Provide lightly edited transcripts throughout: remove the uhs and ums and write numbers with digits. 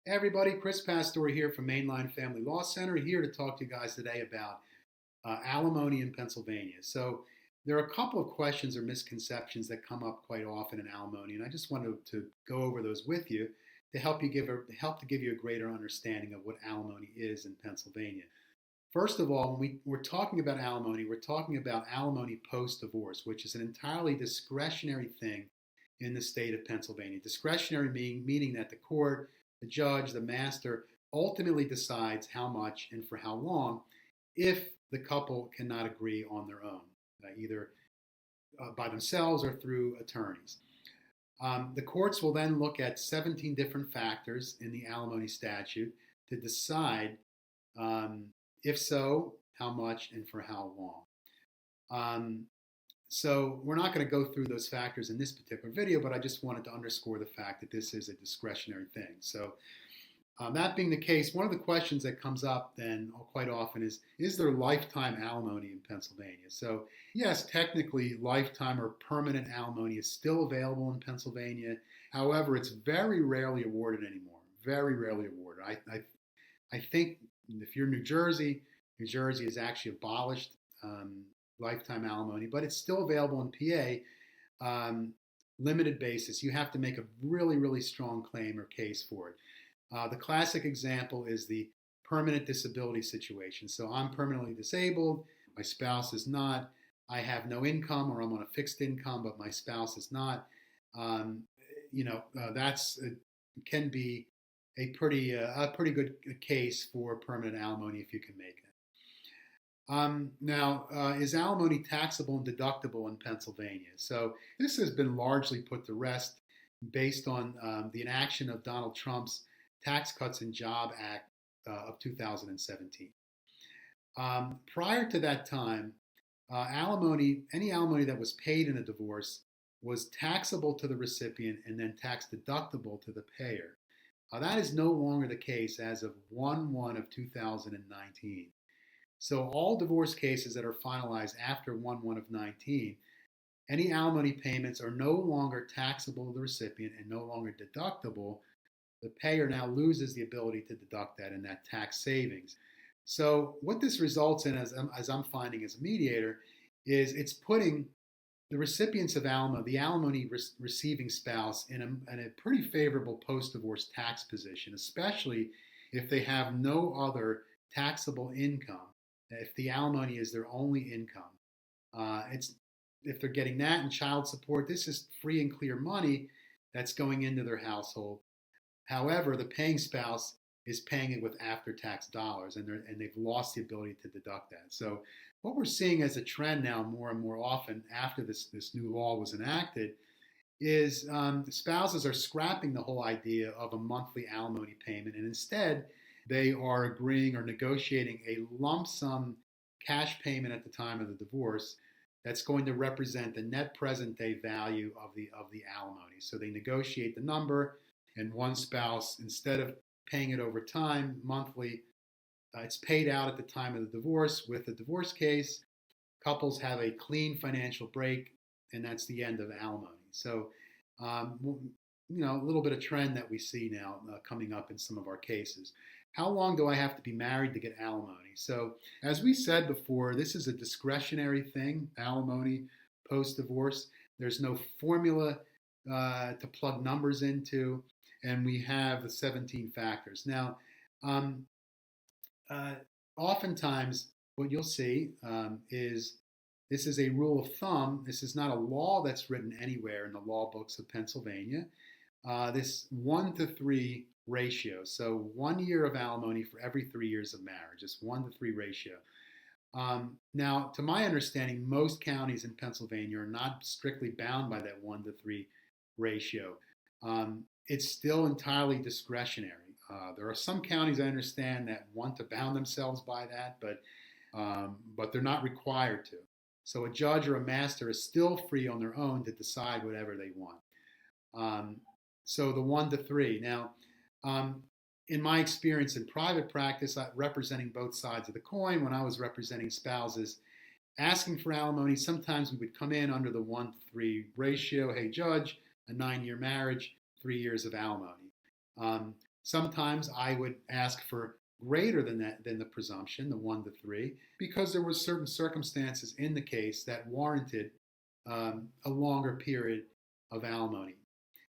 Hey everybody, Chris Pastore here from Mainline Family Law Center, here to talk to you guys today about alimony in Pennsylvania. So, there are a couple of questions or misconceptions that come up quite often in alimony, and I just wanted to go over those with you to help to give you a greater understanding of what alimony is in Pennsylvania. First of all, when we're talking about alimony, we're talking about alimony post-divorce, which is an entirely discretionary thing in the state of Pennsylvania. Discretionary meaning that the court, the judge, the master ultimately decides how much and for how long if the couple cannot agree on their own, either by themselves or through attorneys. The courts will then look at 17 different factors in the alimony statute to decide um, if so, how much and for how long. Um, so we're not going to go through those factors in this particular video, but I just wanted to underscore the fact that this is a discretionary thing. So that being the case, one of the questions that comes up then quite often is there lifetime alimony in Pennsylvania? So yes, technically lifetime or permanent alimony is still available in Pennsylvania. However, it's very rarely awarded anymore. Very rarely awarded. I think if you're New Jersey has actually abolished lifetime alimony, but it's still available in PA. Limited basis. You have to make a really, really strong claim or case for it. The classic example is the permanent disability situation. So I'm permanently disabled, my spouse is not. I have no income, or I'm on a fixed income, but my spouse is not. Um, that's can be a pretty good case for permanent alimony if you can make it. Is alimony taxable and deductible in Pennsylvania? So this has been largely put to rest based on the inaction of Donald Trump's Tax Cuts and Job Act of 2017. Prior to that time, any alimony that was paid in a divorce was taxable to the recipient and then tax deductible to the payer. That is no longer the case as of 1/1 of 2019. So all divorce cases that are finalized after 1/1 of 19, any alimony payments are no longer taxable to the recipient and no longer deductible. The payer now loses the ability to deduct that in that tax savings. So what this results in, as I'm finding as a mediator, is it's putting the recipients of alimony, the alimony receiving spouse, in a pretty favorable post-divorce tax position, especially if they have no other taxable income. If the alimony is their only income, it's if they're getting that and child support, this is free and clear money that's going into their household. However, the paying spouse is paying it with after-tax dollars, and they've lost the ability to deduct that. So, what we're seeing as a trend now, more and more often after this new law was enacted, is spouses are scrapping the whole idea of a monthly alimony payment, and instead they are agreeing or negotiating a lump sum cash payment at the time of the divorce that's going to represent the net present day value of the alimony. So they negotiate the number, and one spouse, instead of paying it over time monthly, it's paid out at the time of the divorce. With the divorce case, couples have a clean financial break, and that's the end of alimony. So, um, a little bit of trend that we see now coming up in some of our cases. How long do I have to be married to get alimony? So, as we said before, this is a discretionary thing, alimony post divorce. There's no formula to plug numbers into, and we have the 17 factors. Now, um, uh, oftentimes, what you'll see is this is a rule of thumb. This is not a law that's written anywhere in the law books of Pennsylvania. This 1 to 3 ratio. So 1 year of alimony for every 3 years of marriage. It's 1 to 3 ratio. Now, to my understanding, most counties in Pennsylvania are not strictly bound by that 1 to 3 ratio. It's still entirely discretionary. There are some counties I understand that want to bound themselves by that, but they're not required to. So a judge or a master is still free on their own to decide whatever they want. Um, so the 1 to 3. Now, um, in my experience in private practice, representing both sides of the coin, when I was representing spouses asking for alimony, sometimes we would come in under the 1 to 3 ratio. Hey, judge, a 9 year marriage, 3 years of alimony. Um, Sometimes I would ask for greater than that, than the presumption, the 1 to 3, because there were certain circumstances in the case that warranted a longer period of alimony.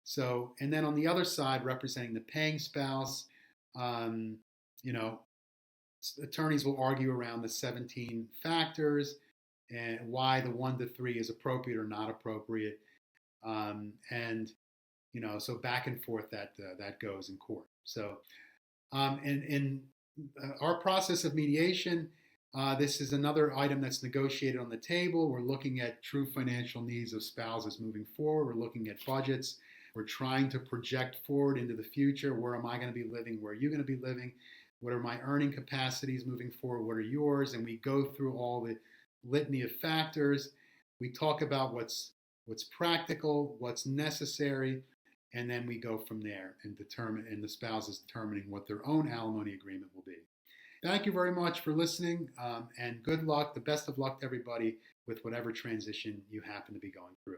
So, and then on the other side, representing the paying spouse, um, you know, attorneys will argue around the 17 factors and why the 1 to 3 is appropriate or not appropriate. And so back and forth that goes in court. So, and in our process of mediation, this is another item that's negotiated on the table. We're looking at true financial needs of spouses moving forward. We're looking at budgets. We're trying to project forward into the future. Where am I going to be living? Where are you going to be living? What are my earning capacities moving forward? What are yours? And we go through all the litany of factors. We talk about what's practical, what's necessary, and then we go from there and determine, and the spouse is determining what their own alimony agreement will be. Thank you very much for listening, and good luck, the best of luck to everybody with whatever transition you happen to be going through.